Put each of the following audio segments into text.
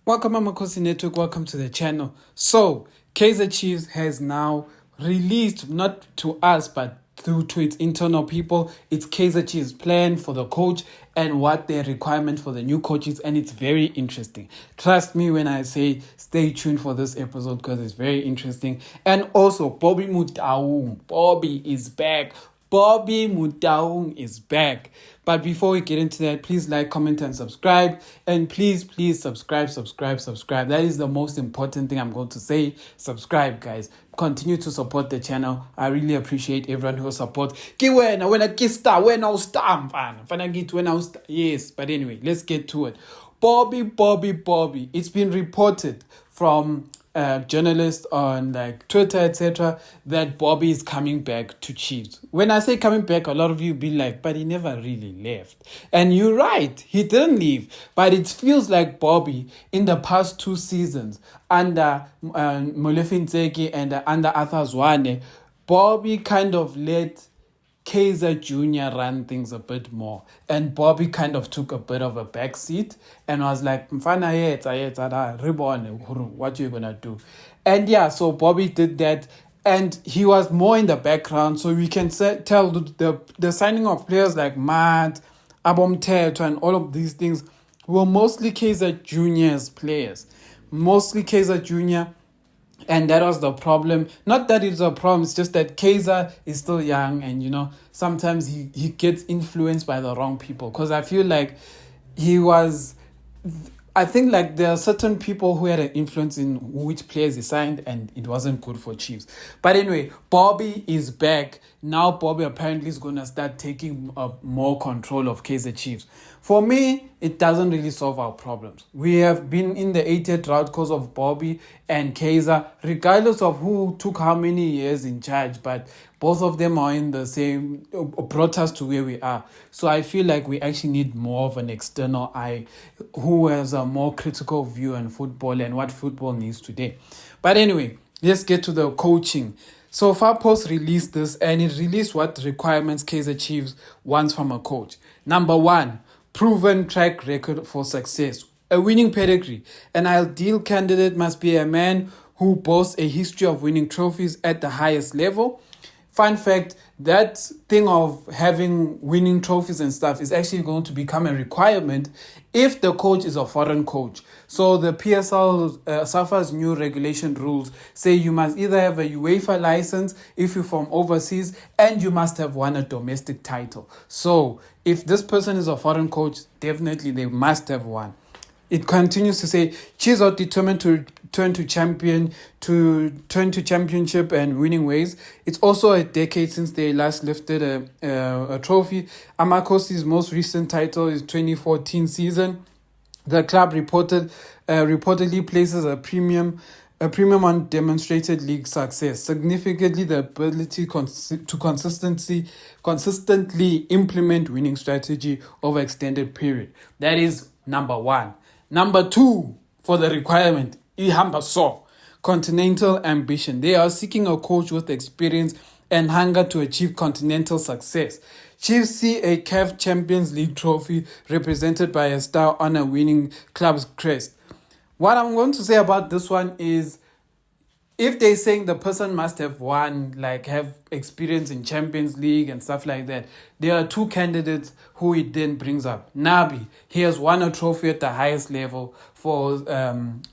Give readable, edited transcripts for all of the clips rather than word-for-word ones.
Welcome, Amakhosi Network. Welcome to the channel. So, Kaizer Chiefs has now released, not to us, but through to its internal people, its Kaizer Chiefs plan for the coach and what their requirement for the new coaches, and it's very interesting. Trust me when I say stay tuned for this episode because it's very interesting. And also, Bobby Motaung. Bobby is back. Bobby Motaung is back. But before we get into that, please like, comment, and subscribe. And please subscribe. That is the most important thing I'm going to say. Subscribe, guys. Continue to support the channel. I really appreciate everyone who supports. Yes, but anyway, let's get to it. Bobby. It's been reported from journalists on like Twitter, etc., that Bobby is coming back to Chiefs. When I say coming back, a lot of you be like, but he never really left. And you're right, he didn't leave. But it feels like Bobby, in the past 2 seasons, under Molefi Ntseki and under Arthur Zwane, Bobby kind of let Kaizer Jr. ran things a bit more. And Bobby kind of took a bit of a backseat and was like, Mfana what you gonna do? And yeah, so Bobby did that. And he was more in the background. So we can tell the signing of players like Matt, Abomteto, and all of these things were mostly Kaizer Jr.'s players. Mostly Kaizer Jr., and that was the problem. Not that it's a problem, it's just that Kaizer is still young and, sometimes he gets influenced by the wrong people. Because I feel like I think like there are certain people who had an influence in which players he signed and it wasn't good for Chiefs. But anyway, Bobby is back. Now Bobby apparently is going to start taking more control of Kaizer Chiefs. For me, it doesn't really solve our problems. We have been in the 8-year drought because of Bobby and Kaizer, regardless of who took how many years in charge, but both of them are in the same, brought us to where we are. So I feel like we actually need more of an external eye who has a more critical view on football and what football needs today. But anyway, let's get to the coaching. So Farpost released this, and it released what requirements Kaizer Chiefs wants from a coach. Number 1, proven track record for success, a winning pedigree. An ideal candidate must be a man who boasts a history of winning trophies at the highest level. Fun fact, that thing of having winning trophies and stuff is actually going to become a requirement if the coach is a foreign coach. So the PSL, SAFA's new regulation rules say you must either have a UEFA license if you're from overseas, and you must have won a domestic title. So if this person is a foreign coach, definitely they must have won. It continues to say, Chiefs are determined to turn to championship and winning ways. It's also a decade since they last lifted a trophy. Amakhosi's most recent title is 2014 season. The club reportedly places a premium on demonstrated league success, significantly the ability to consistently implement winning strategy over extended period. That is number 1. Number 2 for the requirement, ihamba so, continental ambition. They are seeking a coach with experience and hunger to achieve continental success. Chiefs see a CAF Champions League trophy represented by a star on a winning club's crest. What I'm going to say about this one is, if they're saying the person must have won, like have experience in Champions League and stuff like that, there are 2 candidates who it then brings up. Nabi, he has won a trophy at the highest level for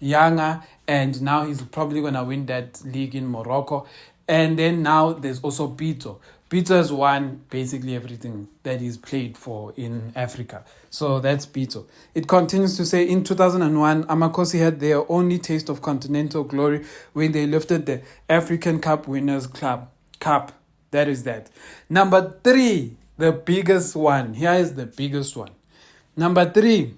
Yanga, and now he's probably going to win that league in Morocco. And then now there's also Pito. Pito has won basically everything that he's played for in Africa. So that's Pito. It continues to say, in 2001, Amakhosi had their only taste of continental glory when they lifted the African Cup Winners' Cup. That is that. Number 3, the biggest one. Here is the biggest one. Number 3.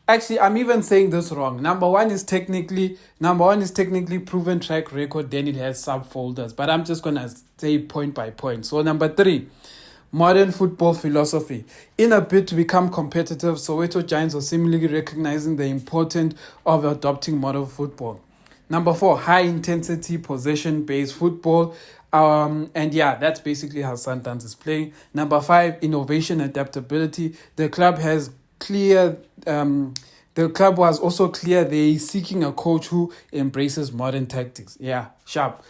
Actually, I'm even saying this wrong. Number one is technically proven track record, then it has subfolders. But I'm just going to say point by point. So number 3, modern football philosophy. In a bid to become competitive, Soweto Giants are similarly recognizing the importance of adopting modern football. Number 4, high-intensity, possession-based football. And yeah, that's basically how Sundowns is playing. Number 5, innovation, adaptability. The club has clear The club was also clear they seeking a coach who embraces modern tactics. Yeah, sharp.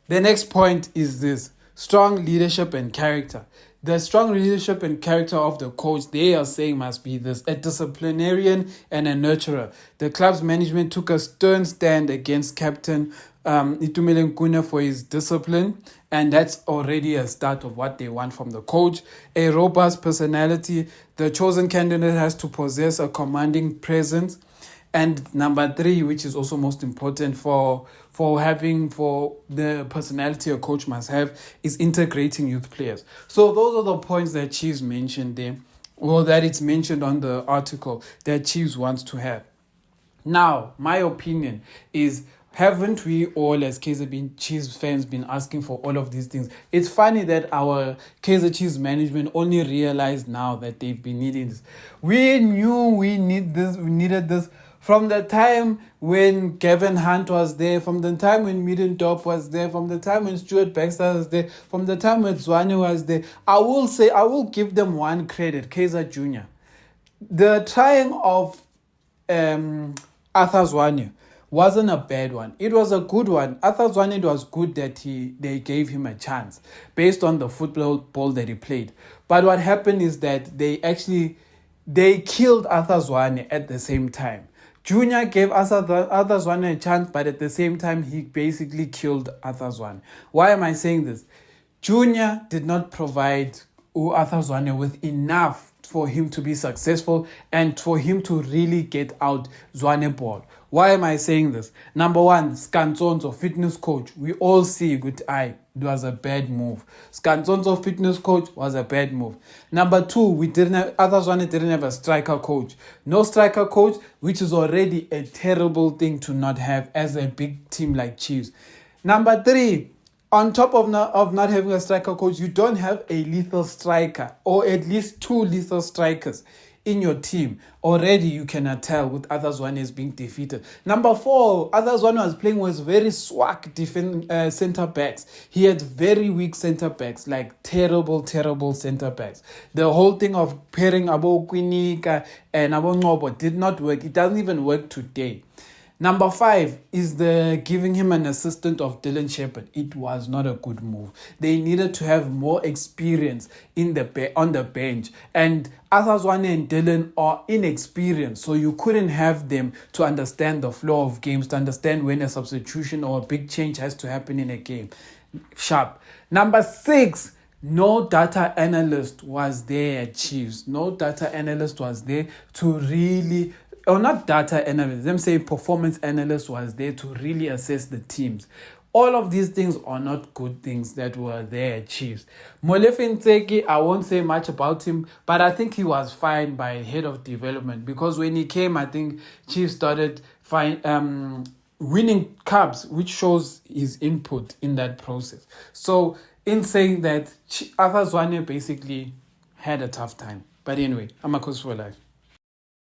The next point is this: strong leadership and character. The strong leadership and character of the coach, they are saying, must be this: a disciplinarian and a nurturer. The club's management took a stern stand against captain Itumeleng Kuna for his discipline, and that's already a start of what they want from the coach. A robust personality. The chosen candidate has to possess a commanding presence. And number 3, which is also most important for the personality a coach must have, is integrating youth players. So those are the points that Chiefs mentioned there, or that it's mentioned on the article that Chiefs wants to have. Now, my opinion is, haven't we all, as Kaizer Chiefs fans, been asking for all of these things? It's funny that our Kaizer Chiefs management only realized now that they've been needing this. We knew we needed this from the time when Gavin Hunt was there, from the time when Middendorp was there, from the time when Stuart Baxter was there, from the time when Zwane was there. I will give them one credit, Kaizer Jr. The trying of Arthur Zwane wasn't a bad one. It was a good one. Arthur Zwane, it was good that they gave him a chance based on the football that he played. But what happened is that they killed Arthur Zwane at the same time. Junior gave Arthur Zwane a chance, but at the same time, he basically killed Arthur Zwane. Why am I saying this? Junior did not provide Arthur Zwane with enough for him to be successful and for him to really get out Zwane ball. Why am I saying this? Number 1, Skantsonso, fitness coach. We all see good eye. It was a bad move. Skantsonso, fitness coach, was a bad move. Number 2, Arthur Zwane didn't have a striker coach. No striker coach, which is already a terrible thing to not have as a big team like Chiefs. Number 3, on top of not having a striker coach, you don't have a lethal striker, or at least 2 lethal strikers in your team. Already you cannot tell with Arthur Zwane is being defeated. Number 4, Arthur Zwane was playing with very swag centre backs. He had very weak centre backs, like terrible centre backs. The whole thing of pairing Abo Kwinika and Abo Ngobo did not work. It doesn't even work today. Number 5 is the giving him an assistant of Dylan Shepherd. It was not a good move. They needed to have more experience on the bench. And Arthur Zwane and Dylan are inexperienced, so you couldn't have them to understand the flow of games, to understand when a substitution or a big change has to happen in a game. Sharp. Number 6, no data analyst was there at Chiefs. No data analyst was there to really... or not data analyst, them say performance analyst was there to really assess the teams. All of these things are not good things that were there at Chiefs. Molefe Ntseki, I won't say much about him, but I think he was fine by head of development, because when he came, I think Chiefs started winning cups, which shows his input in that process. So in saying that, Arthur Zwane basically had a tough time. But anyway, Amakhosi for life.